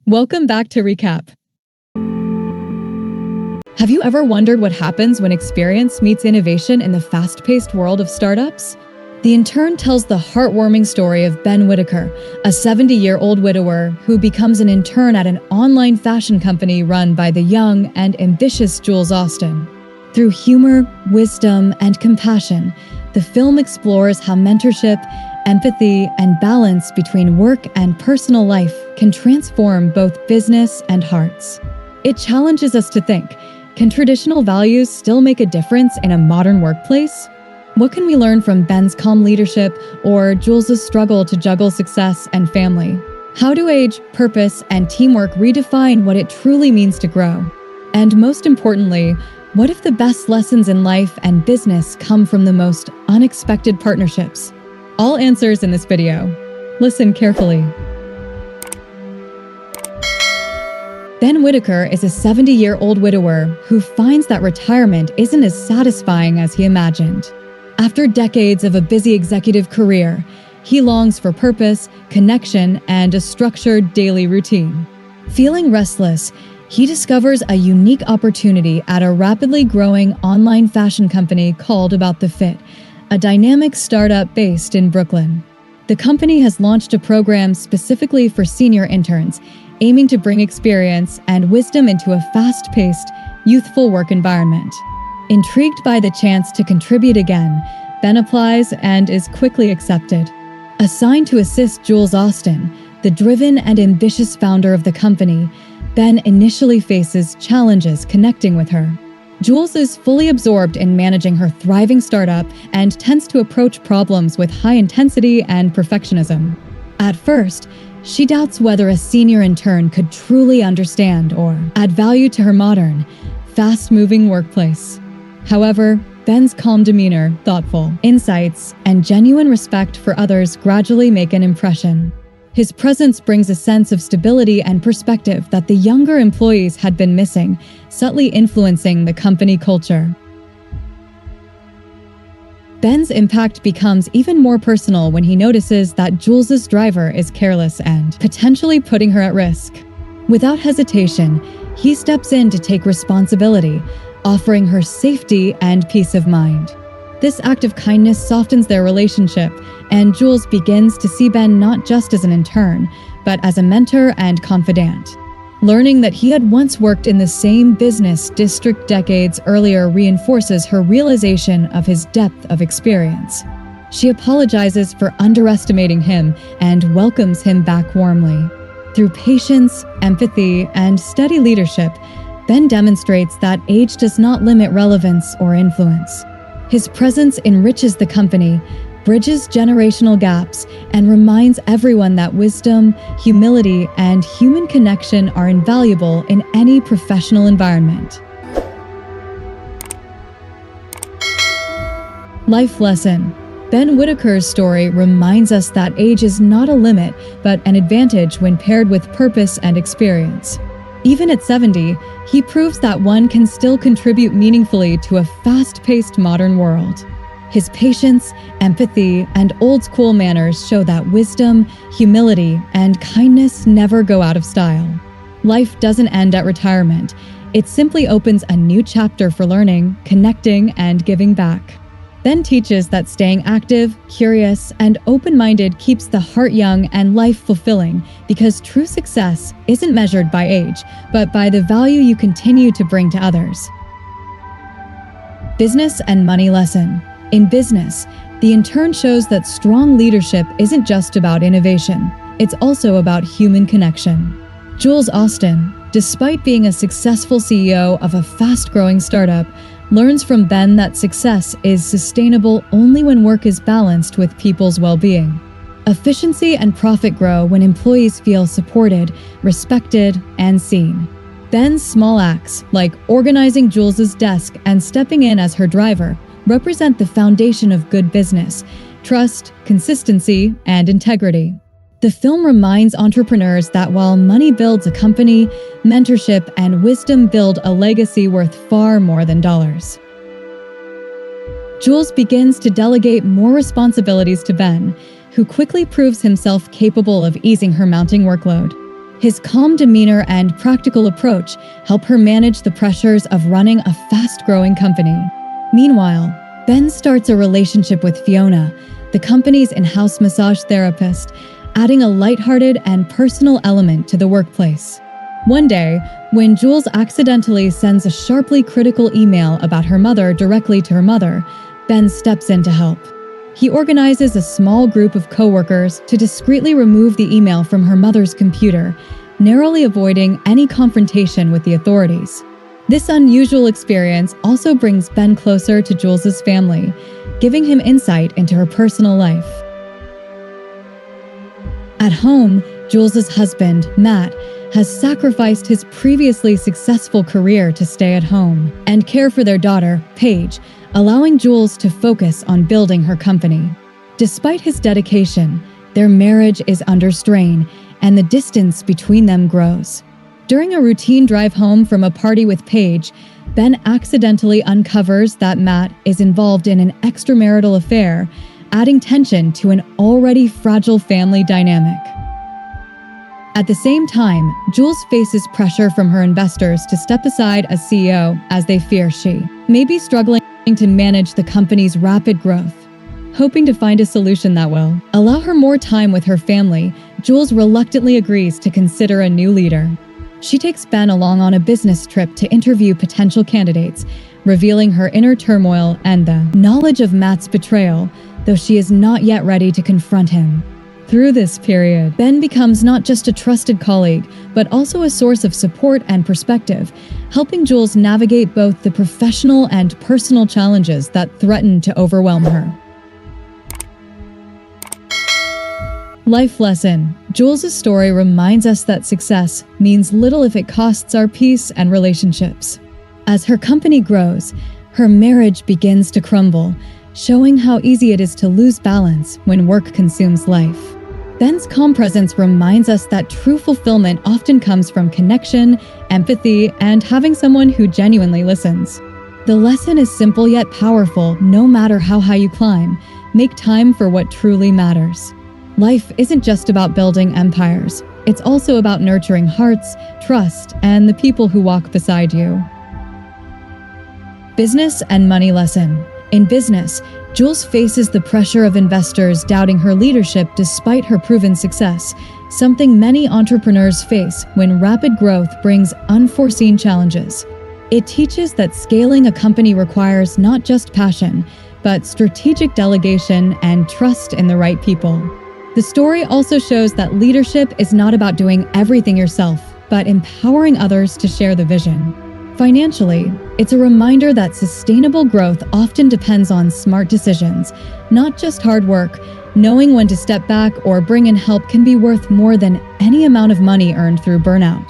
Welcome back to Recap. Have you ever wondered what happens when experience meets innovation in the fast-paced world of startups? The Intern tells the heartwarming story of Ben Whitaker, a 70-year-old widower who becomes an intern at an online fashion company run by the young and ambitious Jules Austin. Through humor, wisdom, and compassion, the film explores how mentorship, empathy, and balance between work and personal life can transform both business and hearts. It challenges us to think, can traditional values still make a difference in a modern workplace? What can we learn from Ben's calm leadership or Jules' struggle to juggle success and family? How do age, purpose, and teamwork redefine what it truly means to grow? And most importantly, what if the best lessons in life and business come from the most unexpected partnerships? All answers in this video. Listen carefully. Ben Whitaker is a 70-year-old widower who finds that retirement isn't as satisfying as he imagined. After decades of a busy executive career, he longs for purpose, connection, and a structured daily routine. Feeling restless, he discovers a unique opportunity at a rapidly growing online fashion company called About the Fit, a dynamic startup based in Brooklyn. The company has launched a program specifically for senior interns, aiming to bring experience and wisdom into a fast-paced, youthful work environment. Intrigued by the chance to contribute again, Ben applies and is quickly accepted. Assigned to assist Jules Austin, the driven and ambitious founder of the company, Ben initially faces challenges connecting with her. Jules is fully absorbed in managing her thriving startup and tends to approach problems with high intensity and perfectionism. At first, she doubts whether a senior intern could truly understand or add value to her modern, fast-moving workplace. However, Ben's calm demeanor, thoughtful insights, and genuine respect for others gradually make an impression. His presence brings a sense of stability and perspective that the younger employees had been missing, subtly influencing the company culture. Ben's impact becomes even more personal when he notices that Jules' driver is careless and potentially putting her at risk. Without hesitation, he steps in to take responsibility, offering her safety and peace of mind. This act of kindness softens their relationship, and Jules begins to see Ben not just as an intern, but as a mentor and confidant. Learning that he had once worked in the same business district decades earlier reinforces her realization of his depth of experience. She apologizes for underestimating him and welcomes him back warmly. Through patience, empathy, and steady leadership, Ben demonstrates that age does not limit relevance or influence. His presence enriches the company, bridges generational gaps, and reminds everyone that wisdom, humility, and human connection are invaluable in any professional environment. Life lesson. Ben Whitaker's story reminds us that age is not a limit, but an advantage when paired with purpose and experience. Even at 70, he proves that one can still contribute meaningfully to a fast-paced modern world. His patience, empathy, and old-school manners show that wisdom, humility, and kindness never go out of style. Life doesn't end at retirement. It simply opens a new chapter for learning, connecting, and giving back. Ben teaches that staying active, curious, and open-minded keeps the heart young and life fulfilling, because true success isn't measured by age, but by the value you continue to bring to others. Business and money lesson. In business, the intern shows that strong leadership isn't just about innovation. It's also about human connection. Jules Austin, despite being a successful CEO of a fast-growing startup, learns from Ben that success is sustainable only when work is balanced with people's well-being. Efficiency and profit grow when employees feel supported, respected, and seen. Ben's small acts, like organizing Jules' desk and stepping in as her driver, represent the foundation of good business: trust, consistency, and integrity. The film reminds entrepreneurs that while money builds a company, mentorship and wisdom build a legacy worth far more than dollars. Jules begins to delegate more responsibilities to Ben, who quickly proves himself capable of easing her mounting workload. His calm demeanor and practical approach help her manage the pressures of running a fast-growing company. Meanwhile, Ben starts a relationship with Fiona, the company's in-house massage therapist, adding a lighthearted and personal element to the workplace. One day, when Jules accidentally sends a sharply critical email about her mother directly to her mother, Ben steps in to help. He organizes a small group of coworkers to discreetly remove the email from her mother's computer, narrowly avoiding any confrontation with the authorities. This unusual experience also brings Ben closer to Jules's family, giving him insight into her personal life. At home, Jules's husband, Matt, has sacrificed his previously successful career to stay at home and care for their daughter, Paige, allowing Jules to focus on building her company. Despite his dedication, their marriage is under strain, and the distance between them grows. During a routine drive home from a party with Paige, Ben accidentally uncovers that Matt is involved in an extramarital affair, adding tension to an already fragile family dynamic. At the same time, Jules faces pressure from her investors to step aside as CEO as they fear she may be struggling to manage the company's rapid growth. Hoping to find a solution that will allow her more time with her family, Jules reluctantly agrees to consider a new leader. She takes Ben along on a business trip to interview potential candidates, revealing her inner turmoil and the knowledge of Matt's betrayal, though she is not yet ready to confront him. Through this period, Ben becomes not just a trusted colleague, but also a source of support and perspective, helping Jules navigate both the professional and personal challenges that threaten to overwhelm her. Life lesson. Jules' story reminds us that success means little if it costs our peace and relationships. As her company grows, her marriage begins to crumble, showing how easy it is to lose balance when work consumes life. Ben's calm presence reminds us that true fulfillment often comes from connection, empathy, and having someone who genuinely listens. The lesson is simple yet powerful. No matter how high you climb, make time for what truly matters. Life isn't just about building empires. It's also about nurturing hearts, trust, and the people who walk beside you. Business and money lesson. In business, Jules faces the pressure of investors doubting her leadership despite her proven success, something many entrepreneurs face when rapid growth brings unforeseen challenges. It teaches that scaling a company requires not just passion, but strategic delegation and trust in the right people. The story also shows that leadership is not about doing everything yourself, but empowering others to share the vision. Financially, it's a reminder that sustainable growth often depends on smart decisions, not just hard work. Knowing when to step back or bring in help can be worth more than any amount of money earned through burnout.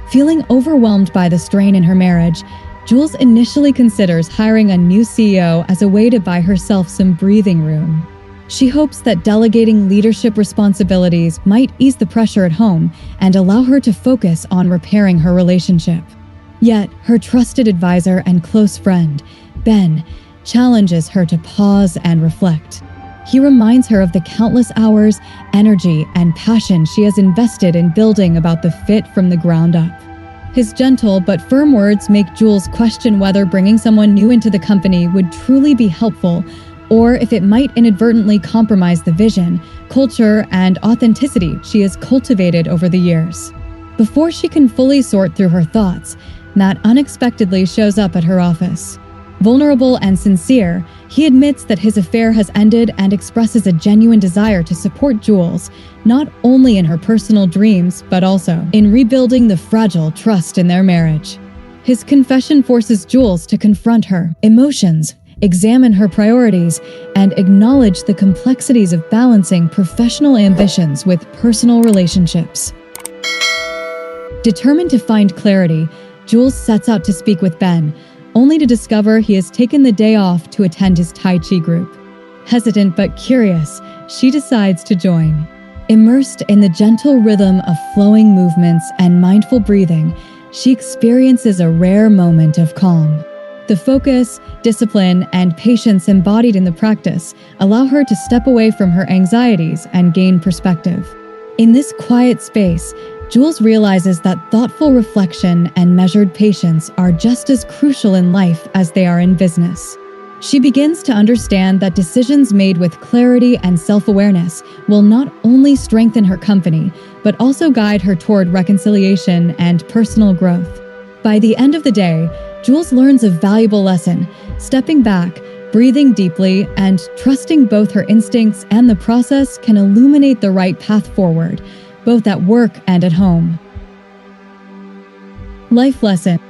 Feeling overwhelmed by the strain in her marriage, Jules initially considers hiring a new CEO as a way to buy herself some breathing room. She hopes that delegating leadership responsibilities might ease the pressure at home and allow her to focus on repairing her relationship. Yet, her trusted advisor and close friend, Ben, challenges her to pause and reflect. He reminds her of the countless hours, energy, and passion she has invested in building about the fit from the ground up. His gentle but firm words make Jules question whether bringing someone new into the company would truly be helpful, or if it might inadvertently compromise the vision, culture, and authenticity she has cultivated over the years. Before she can fully sort through her thoughts, Matt unexpectedly shows up at her office. Vulnerable and sincere, he admits that his affair has ended and expresses a genuine desire to support Jules, not only in her personal dreams, but also in rebuilding the fragile trust in their marriage. His confession forces Jules to confront her emotions, examine her priorities, and acknowledge the complexities of balancing professional ambitions with personal relationships. Determined to find clarity, Jules sets out to speak with Ben, only to discover he has taken the day off to attend his Tai Chi group. Hesitant but curious, she decides to join. Immersed in the gentle rhythm of flowing movements and mindful breathing, she experiences a rare moment of calm. The focus, discipline, and patience embodied in the practice allow her to step away from her anxieties and gain perspective. In this quiet space, Jules realizes that thoughtful reflection and measured patience are just as crucial in life as they are in business. She begins to understand that decisions made with clarity and self-awareness will not only strengthen her company, but also guide her toward reconciliation and personal growth. By the end of the day, Jules learns a valuable lesson: stepping back, breathing deeply, and trusting both her instincts and the process can illuminate the right path forward, both at work and at home. Life lesson.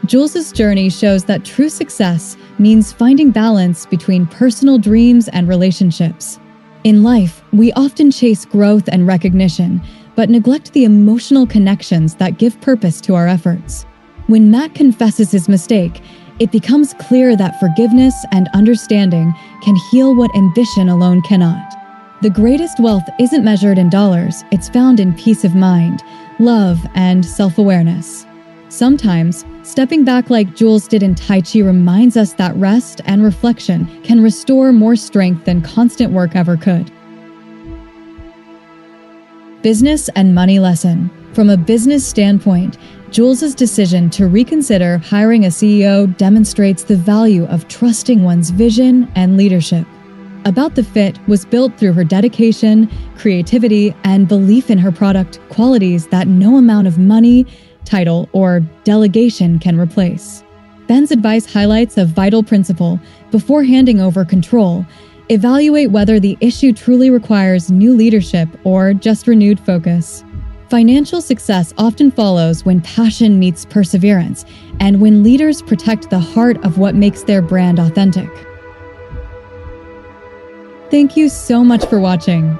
Jules's journey shows that true success means finding balance between personal dreams and relationships. In life, we often chase growth and recognition, but neglect the emotional connections that give purpose to our efforts. When Matt confesses his mistake, it becomes clear that forgiveness and understanding can heal what ambition alone cannot. The greatest wealth isn't measured in dollars, it's found in peace of mind, love, and self-awareness. Sometimes, stepping back like Jules did in Tai Chi reminds us that rest and reflection can restore more strength than constant work ever could. Business and money lesson. From a business standpoint, Jules's decision to reconsider hiring a CEO demonstrates the value of trusting one's vision and leadership. About the Fit was built through her dedication, creativity, and belief in her product, qualities that no amount of money, title, or delegation can replace. Ben's advice highlights a vital principle: before handing over control, evaluate whether the issue truly requires new leadership or just renewed focus. Financial success often follows when passion meets perseverance and when leaders protect the heart of what makes their brand authentic. Thank you so much for watching.